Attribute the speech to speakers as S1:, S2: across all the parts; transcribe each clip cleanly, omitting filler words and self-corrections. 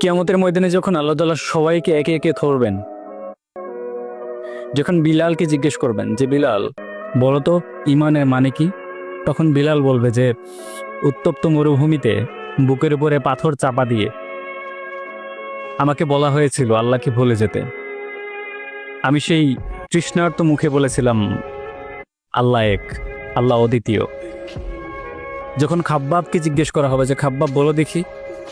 S1: কিয়ামতের ময়দানে যখন আল্লাহ তাআলা সবাইকে একে একে ধরবেন, যখন বিলালকে জিজ্ঞেস করবেন যে বিলাল বলো তো ইমানের মানে কি, তখন বিলাল বলবে যে উত্তপ্ত মরুভূমিতে বুকের উপরে পাথর চাপা দিয়ে আমাকে বলা হয়েছিল আল্লাহকে ভুলে যেতে। আমি সেই তৃষ্ণার্ত মুখে বলেছিলাম আল্লাহ এক, আল্লাহ অদ্বিতীয়। যখন খাব্বাবকে জিজ্ঞেস করা হবে যে খাব্বাব বলো দেখি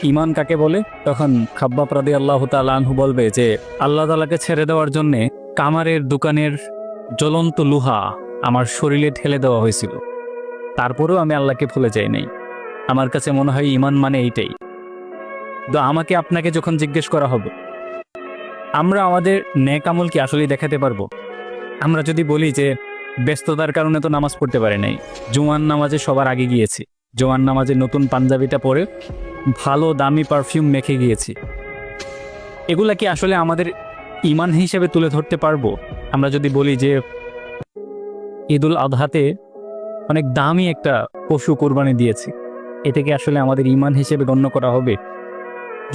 S1: ঈমান কাকে বলে, তখন খাব্বাব রাদিয়াল্লাহু তাআলা আনহু বলবে যে আল্লাহ তাআলাকে ছেড়ে দেওয়ার জন্যে কামারের দোকানের জ্বলন্ত লোহা আমার শরীরে ঠেলে দেওয়া হয়েছিল, তারপরেও আমি আল্লাহকে ভুলে যাই নাই। আমার কাছে মনে হয় ঈমান মানে এইটাই। তো আমাকে আপনাকে যখন জিজ্ঞেস করা হবে আমরা আমাদের নেক আমল কি আসলেই দেখাতে পারবো? আমরা যদি বলি যে ব্যস্ততার কারণে তো নামাজ পড়তে পারি নাই, জুমার নামাজে সবার আগে গিয়েছি, জুমার নামাজে নতুন পাঞ্জাবিটা পরে ভালো দামি পারফিউম মেখে গিয়েছি, এগুলা কি আসলে আমাদের ঈমান হিসেবে তুলে ধরতে পারবো? আমরা যদি বলি যে ঈদুল আজহাতে অনেক দামি একটা পশু কোরবানি দিয়েছি, এটা কি আসলে আমাদের ঈমান হিসেবে গণ্য করা হবে?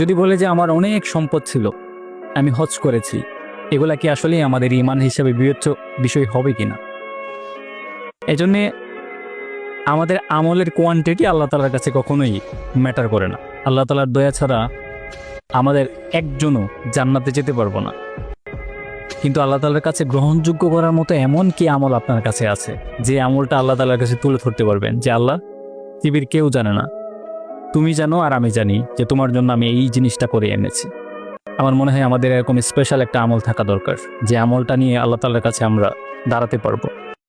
S1: যদি বলে যে আমার অনেক সম্পদ ছিল, আমি হজ করেছি, এগুলা কি আসলে আমাদের ঈমান হিসেবে বিবেচ্য বিষয় হবে কিনা? এজন্যে আমাদের আমলের কোয়ান্টিটি আল্লাহ তাআলার কাছে কখনোই ম্যাটার করে না। আল্লাহ তাআলার দয়া ছাড়া আমাদের একজনও জান্নাতে যেতে পারবো না। কিন্তু আল্লাহ তাআলার কাছে গ্রহণযোগ্য করার মতো এমন কি আমল আপনার কাছে আছে যে আমলটা আল্লাহ তাআলার কাছে তুলে ধরতে পারবেন যে আল্লাহ, পৃথিবীর কেউ জানে না, তুমি জানো আর আমি জানি যে তোমার জন্য আমি এই জিনিসটা করে এনেছি। আমার মনে হয় আমাদের এরকম স্পেশাল একটা আমল থাকা দরকার, যে আমলটা নিয়ে আল্লাহ তাআলার কাছে আমরা দাঁড়াতে পারবো।